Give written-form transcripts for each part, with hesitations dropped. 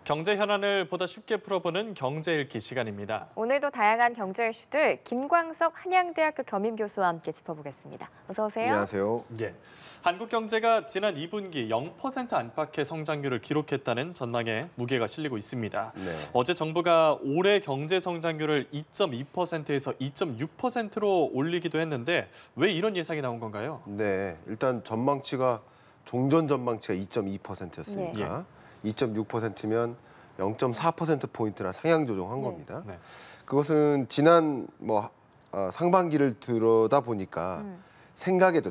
경제 현안을 보다 쉽게 풀어보는 경제 읽기 시간입니다. 오늘도 다양한 경제 이슈들 김광석 한양대학교 겸임교수와 함께 짚어보겠습니다. 어서 오세요. 안녕하세요. 예, 한국 경제가 지난 2분기 0% 안팎의 성장률을 기록했다는 전망에 무게가 실리고 있습니다. 네. 어제 정부가 올해 경제 성장률을 2.2%에서 2.6%로 올리기도 했는데 왜 이런 예상이 나온 건가요? 네, 일단 전망치가 종전 전망치가 2.2%였으니까 2.6%면 0.4%포인트나 상향 조정한 겁니다. 네. 그것은 지난 상반기를 들여다 보니까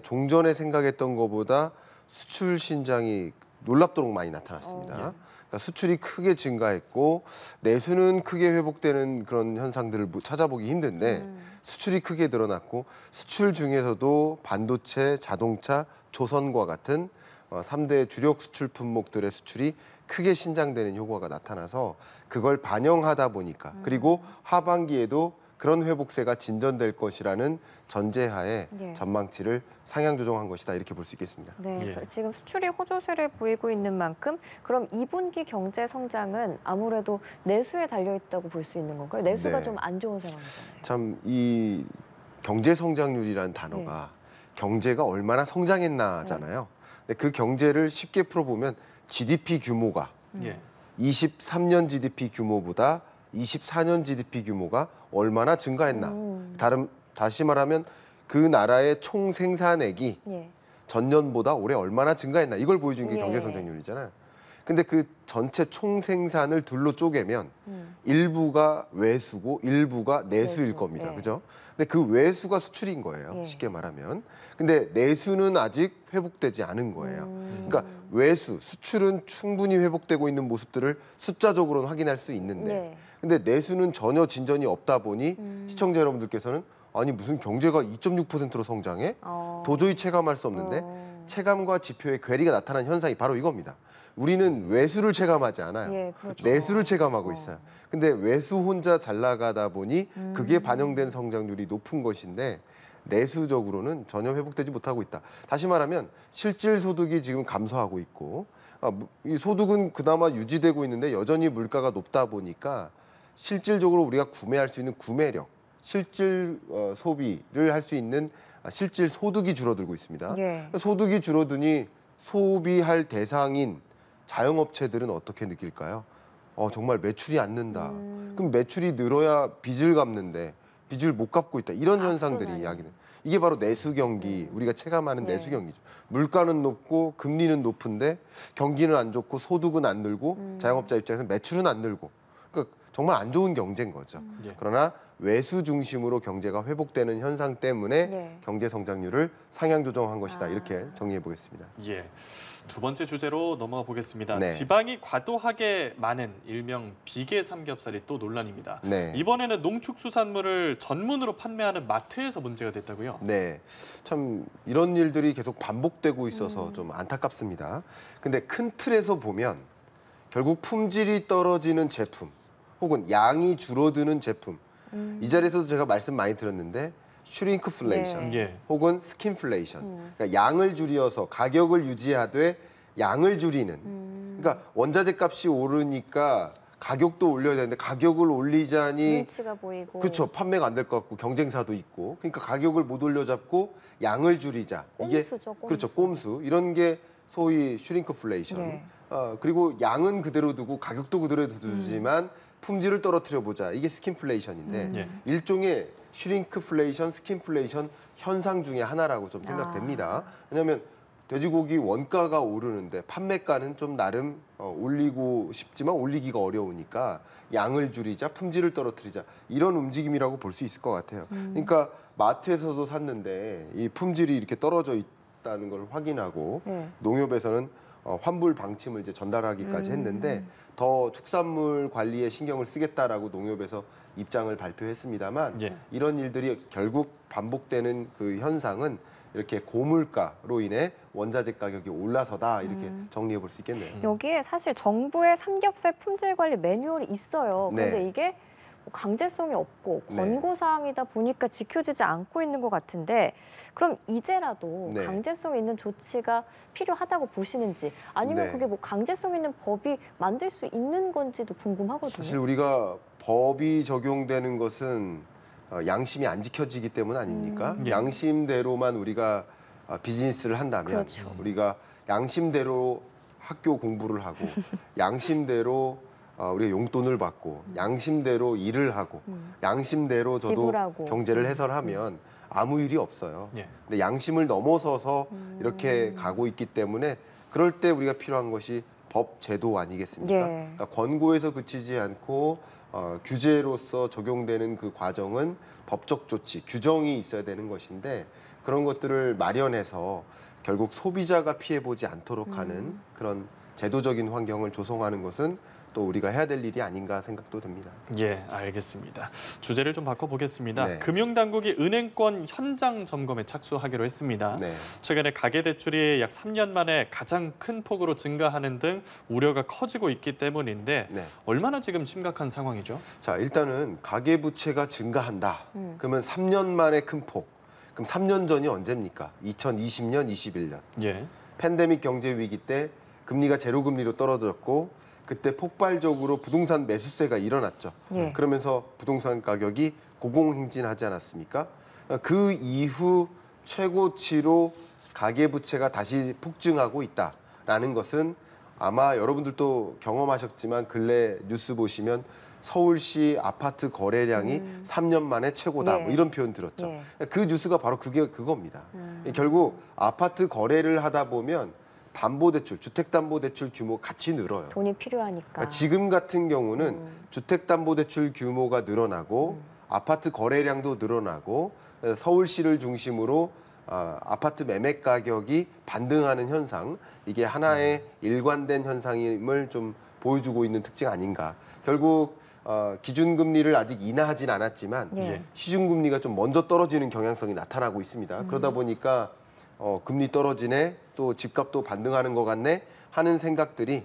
종전에 생각했던 것보다 수출 신장이 놀랍도록 많이 나타났습니다. 그러니까 수출이 크게 증가했고 내수는 크게 회복되는 그런 현상들을 찾아보기 힘든데 수출이 크게 늘어났고 수출 중에서도 반도체, 자동차, 조선과 같은 3대 주력 수출 품목들의 수출이 크게 신장되는 효과가 나타나서 그걸 반영하다 보니까 그리고 하반기에도 그런 회복세가 진전될 것이라는 전제하에 전망치를 상향 조정한 것이다 이렇게 볼 수 있겠습니다. 네, 지금 수출이 호조세를 보이고 있는 만큼 그럼 2분기 경제 성장은 아무래도 내수에 달려있다고 볼 수 있는 건가요? 내수가 좀 안 좋은 상황이잖아요. 참 이 경제 성장률이라는 단어가 경제가 얼마나 성장했나잖아요. 근데 그 경제를 쉽게 풀어보면 GDP 규모가 23년 GDP 규모보다 24년 GDP 규모가 얼마나 증가했나. 다시 말하면 그 나라의 총 생산액이 전년보다 올해 얼마나 증가했나. 이걸 보여주는 게 경제 성장률이잖아요. 근데 그 전체 총 생산을 둘로 쪼개면 일부가 외수고 일부가 내수일 겁니다. 그죠? 근데 그 외수가 수출인 거예요. 쉽게 말하면. 근데 내수는 아직 회복되지 않은 거예요. 그러니까 외수, 수출은 충분히 회복되고 있는 모습들을 숫자적으로는 확인할 수 있는데 근데 내수는 전혀 진전이 없다 보니 시청자 여러분들께서는 아니 무슨 경제가 2.6%로 성장해? 도저히 체감할 수 없는데 체감과 지표의 괴리가 나타난 현상이 바로 이겁니다. 우리는 외수를 체감하지 않아요. 그렇죠. 내수를 체감하고 있어요. 근데 외수 혼자 잘 나가다 보니 그게 반영된 성장률이 높은 것인데 내수적으로는 전혀 회복되지 못하고 있다. 다시 말하면 실질 소득이 지금 감소하고 있고 이 소득은 그나마 유지되고 있는데 여전히 물가가 높다 보니까 실질적으로 우리가 구매할 수 있는 구매력, 실질 소비를 할 수 있는 실질 소득이 줄어들고 있습니다. 소득이 줄어드니 소비할 대상인 자영업체들은 어떻게 느낄까요? 정말 매출이 안 는다. 그럼 매출이 늘어야 빚을 갚는데 빚을 못 갚고 있다. 이런 현상들이 이야기는. 이게 바로 내수 경기, 우리가 체감하는 내수 경기죠. 물가는 높고 금리는 높은데 경기는 안 좋고 소득은 안 늘고 자영업자 입장에서는 매출은 안 늘고. 그러니까 정말 안 좋은 경제인 거죠. 그러나 외수 중심으로 경제가 회복되는 현상 때문에 경제 성장률을 상향 조정한 것이다. 이렇게 정리해 보겠습니다. 두 번째 주제로 넘어가 보겠습니다. 네. 지방이 과도하게 많은 일명 비계 삼겹살이 또 논란입니다. 이번에는 농축수산물을 전문으로 판매하는 마트에서 문제가 됐다고요? 네, 참 이런 일들이 계속 반복되고 있어서 좀 안타깝습니다. 근데 큰 틀에서 보면 결국 품질이 떨어지는 제품 혹은 양이 줄어드는 제품 이 자리에서도 제가 말씀 많이 드렸는데 슈링크플레이션 혹은 스킨플레이션 그러니까 양을 줄여서 가격을 유지하되 양을 줄이는 그러니까 원자재 값이 오르니까 가격도 올려야 되는데 가격을 올리자니 눈치가 보이고 그렇죠. 판매가 안 될 것 같고 경쟁사도 있고 그러니까 가격을 못 올려잡고 양을 줄이자 이게 꼼수죠, 꼼수. 그렇죠. 꼼수 이런 게 소위 슈링크플레이션 그리고 양은 그대로 두고 가격도 그대로 두지만 품질을 떨어뜨려 보자. 이게 스킨플레이션인데 일종의 슈링크플레이션, 스킨플레이션 현상 중에 하나라고 좀 생각됩니다. 왜냐하면 돼지고기 원가가 오르는데 판매가는 좀 나름 올리고 싶지만 올리기가 어려우니까 양을 줄이자, 품질을 떨어뜨리자 이런 움직임이라고 볼 수 있을 것 같아요. 그러니까 마트에서도 샀는데 이 품질이 이렇게 떨어져 있다는 걸 확인하고 농협에서는 환불 방침을 이제 전달하기까지 했는데 더 축산물 관리에 신경을 쓰겠다라고 농협에서 입장을 발표했습니다만 이런 일들이 결국 반복되는 그 현상은 이렇게 고물가로 인해 원자재 가격이 올라서다 이렇게 정리해 볼 수 있겠네요. 여기에 사실 정부의 삼겹살 품질 관리 매뉴얼이 있어요. 그런데 이게 강제성이 없고 네. 권고사항이다 보니까 지켜지지 않고 있는 것 같은데 그럼 이제라도 네. 강제성 있는 조치가 필요하다고 보시는지 아니면 네. 그게 뭐 강제성 있는 법이 만들 수 있는 건지도 궁금하거든요. 사실 우리가 법이 적용되는 것은 양심이 안 지켜지기 때문 아닙니까? 예. 양심대로만 우리가 비즈니스를 한다면 그렇죠. 우리가 양심대로 학교 공부를 하고 양심대로 우리가 용돈을 받고 양심대로 일을 하고 양심대로 저도 지불하고. 경제를 해설하면 아무 일이 없어요. 예. 근데 양심을 넘어서서 이렇게 가고 있기 때문에 그럴 때 우리가 필요한 것이 법 제도 아니겠습니까? 예. 그러니까 권고에서 그치지 않고 규제로서 적용되는 그 과정은 법적 조치, 규정이 있어야 되는 것인데 그런 것들을 마련해서 결국 소비자가 피해보지 않도록 하는 그런 제도적인 환경을 조성하는 것은 또 우리가 해야 될 일이 아닌가 생각도 듭니다. 예, 알겠습니다. 주제를 좀 바꿔보겠습니다. 네. 금융당국이 은행권 현장 점검에 착수하기로 했습니다. 네. 최근에 가계대출이 약 3년 만에 가장 큰 폭으로 증가하는 등 우려가 커지고 있기 때문인데 네. 얼마나 지금 심각한 상황이죠? 자, 일단은 가계부채가 증가한다. 그러면 3년 만에 큰 폭. 그럼 3년 전이 언제입니까? 2020년, 21년. 예. 팬데믹 경제 위기 때 금리가 제로 금리로 떨어졌고 그때 폭발적으로 부동산 매수세가 일어났죠. 예. 그러면서 부동산 가격이 고공행진하지 않았습니까? 그 이후 최고치로 가계부채가 다시 폭증하고 있다라는 것은 아마 여러분들도 경험하셨지만 근래 뉴스 보시면 서울시 아파트 거래량이 3년 만에 최고다. 예. 뭐 이런 표현 들었죠. 예. 그 뉴스가 바로 그겁니다. 결국 아파트 거래를 하다 보면 담보대출, 주택담보대출 규모 같이 늘어요. 돈이 필요하니까. 그러니까 지금 같은 경우는 주택담보대출 규모가 늘어나고 아파트 거래량도 늘어나고 서울시를 중심으로 아파트 매매 가격이 반등하는 현상, 이게 하나의 일관된 현상임을 좀 보여주고 있는 특징 아닌가. 결국 기준금리를 아직 인하하진 않았지만 예. 시중금리가 좀 먼저 떨어지는 경향성이 나타나고 있습니다. 그러다 보니까 금리 떨어지네, 또 집값도 반등하는 것 같네 하는 생각들이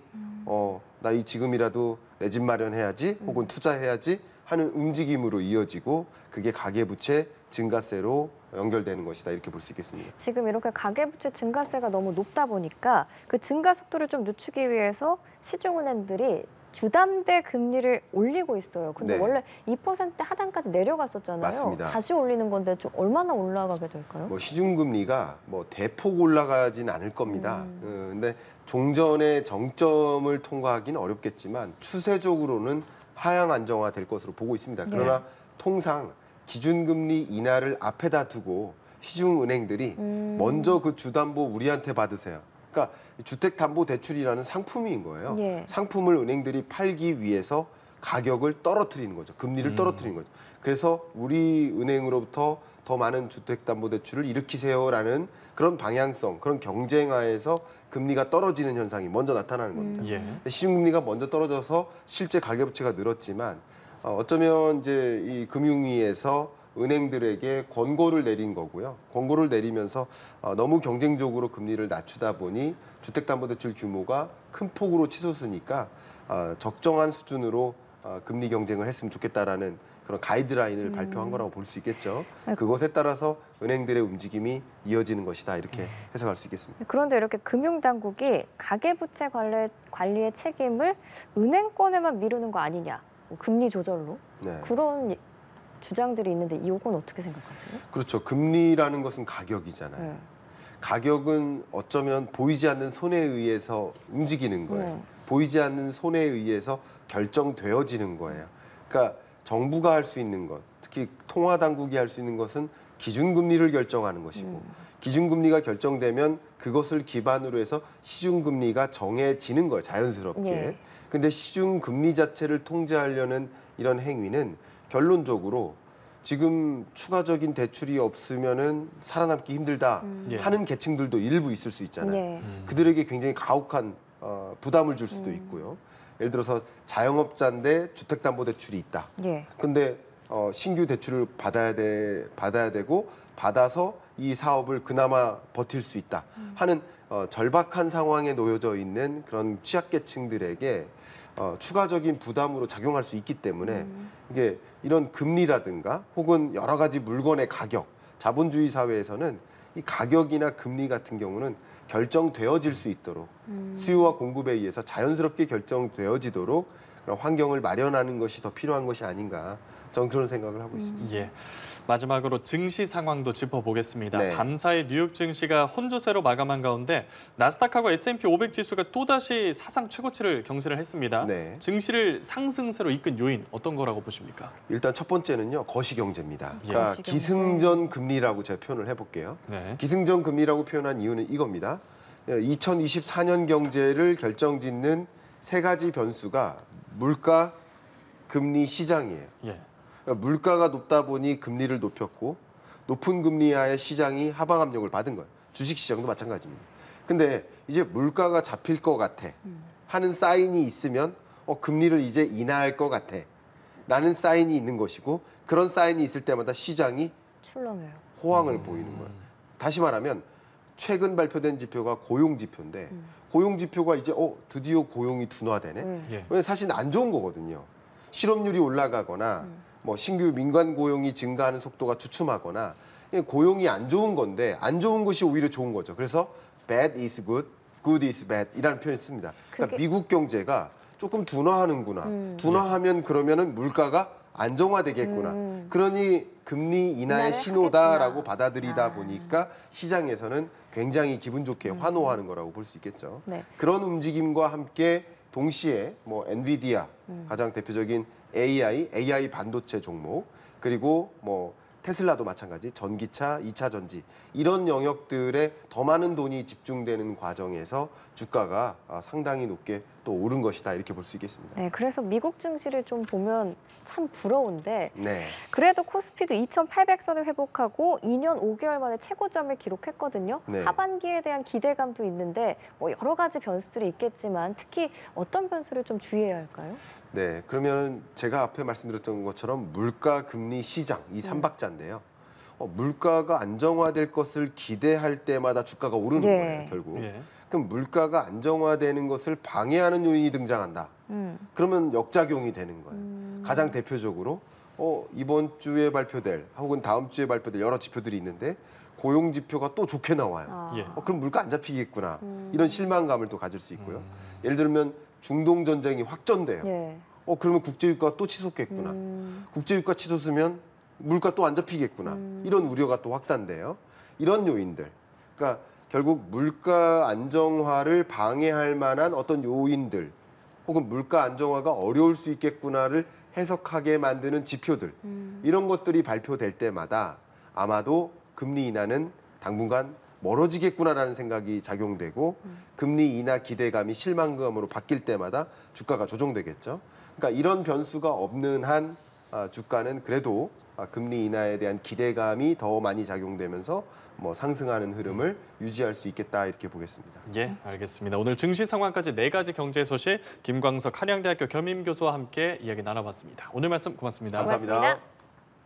나 이 지금이라도 내 집 마련해야지 혹은 투자해야지 하는 움직임으로 이어지고 그게 가계부채 증가세로 연결되는 것이다 이렇게 볼 수 있겠습니다. 지금 이렇게 가계부채 증가세가 너무 높다 보니까 그 증가 속도를 좀 늦추기 위해서 시중은행들이 주담대 금리를 올리고 있어요. 근데 네. 원래 2% 하단까지 내려갔었잖아요. 맞습니다. 다시 올리는 건데 좀 얼마나 올라가게 될까요? 뭐 시중금리가 뭐 대폭 올라가진 않을 겁니다. 근데 종전의 정점을 통과하기는 어렵겠지만 추세적으로는 하향 안정화될 것으로 보고 있습니다. 그러나 통상 기준금리 인하를 앞에다 두고 시중은행들이 먼저 그 주담보 우리한테 받으세요. 그러니까 주택담보대출이라는 상품인 거예요. 예. 상품을 은행들이 팔기 위해서 가격을 떨어뜨리는 거죠. 금리를 떨어뜨리는 거죠. 그래서 우리 은행으로부터 더 많은 주택담보대출을 일으키세요라는 그런 방향성, 그런 경쟁하에서 금리가 떨어지는 현상이 먼저 나타나는 겁니다. 예. 시중금리가 먼저 떨어져서 실제 가계부채가 늘었지만 어쩌면 이제 이 금융위에서 은행들에게 권고를 내린 거고요. 권고를 내리면서 너무 경쟁적으로 금리를 낮추다 보니 주택담보대출 규모가 큰 폭으로 치솟으니까 적정한 수준으로 금리 경쟁을 했으면 좋겠다라는 그런 가이드라인을 발표한 거라고 볼 수 있겠죠. 그것에 따라서 은행들의 움직임이 이어지는 것이다 이렇게 해석할 수 있겠습니다. 그런데 이렇게 금융당국이 가계부채 관리의 책임을 은행권에만 미루는 거 아니냐, 뭐 금리 조절로 네. 그런 주장들이 있는데 이건 어떻게 생각하세요? 그렇죠. 금리라는 것은 가격이잖아요. 네. 가격은 어쩌면 보이지 않는 손에 의해서 움직이는 거예요. 보이지 않는 손에 의해서 결정되어지는 거예요. 그러니까 정부가 할 수 있는 것, 특히 통화당국이 할 수 있는 것은 기준금리를 결정하는 것이고 기준금리가 결정되면 그것을 기반으로 해서 시중금리가 정해지는 거예요. 자연스럽게. 예. 근데 시중금리 자체를 통제하려는 이런 행위는 결론적으로 지금 추가적인 대출이 없으면은 살아남기 힘들다 하는 계층들도 일부 있을 수 있잖아요. 예. 그들에게 굉장히 가혹한 부담을 줄 수도 있고요. 예를 들어서 자영업자인데 주택담보대출이 있다. 예. 근데 신규 대출을 받아야 되고 받아서 이 사업을 그나마 버틸 수 있다 하는 절박한 상황에 놓여져 있는 그런 취약계층들에게 추가적인 부담으로 작용할 수 있기 때문에 이게 이런 금리라든가 혹은 여러 가지 물건의 가격, 자본주의 사회에서는 이 가격이나 금리 같은 경우는 결정되어질 수 있도록 수요와 공급에 의해서 자연스럽게 결정되어지도록 그런 환경을 마련하는 것이 더 필요한 것이 아닌가. 저는 그런 생각을 하고 있습니다. 예. 마지막으로 증시 상황도 짚어보겠습니다. 네. 밤사이 뉴욕 증시가 혼조세로 마감한 가운데 나스닥하고 S&P 500 지수가 또다시 사상 최고치를 경신을 했습니다. 네. 증시를 상승세로 이끈 요인 어떤 거라고 보십니까? 일단 첫 번째는요, 거시경제입니다. 예. 그러니까 거시경제. 기승전 금리라고 제가 표현을 해볼게요. 네. 기승전 금리라고 표현한 이유는 이겁니다. 2024년 경제를 결정짓는 세 가지 변수가 물가, 금리, 시장이에요. 예. 그러니까 물가가 높다 보니 금리를 높였고 높은 금리 하에 시장이 하방 압력을 받은 거예요. 주식 시장도 마찬가지입니다. 근데 이제 물가가 잡힐 것 같아 하는 사인이 있으면 금리를 이제 인하할 것 같아 라는 사인이 있는 것이고 그런 사인이 있을 때마다 시장이 출렁해요. 호황을 보이는 거예요. 다시 말하면 최근 발표된 지표가 고용 지표인데 고용 지표가 이제 드디어 고용이 둔화되네. 예. 왜냐면 사실 안 좋은 거거든요. 실업률이 올라가거나 뭐 신규 민간 고용이 증가하는 속도가 주춤하거나 고용이 안 좋은 건데 안 좋은 것이 오히려 좋은 거죠. 그래서 bad is good, good is bad 이라는 표현을 씁니다. 그러니까 미국 경제가 조금 둔화하는구나. 둔화하면 그러면은 물가가 안정화되겠구나. 그러니 금리 인하의 인하를 신호다라고 하겠구나. 받아들이다 보니까 시장에서는 굉장히 기분 좋게 환호하는 거라고 볼 수 있겠죠. 네. 그런 움직임과 함께 동시에 뭐 엔비디아 가장 대표적인 AI 반도체 종목 그리고 뭐 테슬라도 마찬가지 전기차, 2차 전지 이런 영역들에 더 많은 돈이 집중되는 과정에서 주가가 상당히 높게 또 오른 것이다 이렇게 볼 수 있겠습니다. 네, 그래서 미국 증시를 좀 보면 참 부러운데 네. 그래도 코스피도 2,800선을 회복하고 2년 5개월 만에 최고점을 기록했거든요. 네. 하반기에 대한 기대감도 있는데 뭐 여러 가지 변수들이 있겠지만 특히 어떤 변수를 좀 주의해야 할까요? 네, 그러면 제가 앞에 말씀드렸던 것처럼 물가, 금리, 시장 이 삼박자인데요. 물가가 안정화될 것을 기대할 때마다 주가가 오르는 예. 거예요, 결국. 예. 그럼 물가가 안정화되는 것을 방해하는 요인이 등장한다. 그러면 역작용이 되는 거예요. 가장 대표적으로 이번 주에 발표될 혹은 다음 주에 발표될 여러 지표들이 있는데 고용 지표가 또 좋게 나와요. 예. 그럼 물가 안 잡히겠구나. 이런 실망감을 또 가질 수 있고요. 예를 들면 중동 전쟁이 확전돼요. 예. 그러면 국제유가가 또 치솟겠구나. 국제유가 치솟으면 물가 또 안 잡히겠구나. 이런 우려가 또 확산돼요. 이런 요인들. 그러니까 결국 물가 안정화를 방해할 만한 어떤 요인들 혹은 물가 안정화가 어려울 수 있겠구나를 해석하게 만드는 지표들. 이런 것들이 발표될 때마다 아마도 금리 인하는 당분간 멀어지겠구나라는 생각이 작용되고 금리 인하 기대감이 실망감으로 바뀔 때마다 주가가 조정되겠죠. 그러니까 이런 변수가 없는 한 주가는 그래도 금리 인하에 대한 기대감이 더 많이 작용되면서 뭐 상승하는 흐름을 유지할 수 있겠다 이렇게 보겠습니다. 예, 알겠습니다. 오늘 증시 상황까지 4가지 경제 소식 김광석 한양대학교 겸임교수와 함께 이야기 나눠봤습니다. 오늘 말씀 고맙습니다. 감사합니다. 고맙습니다.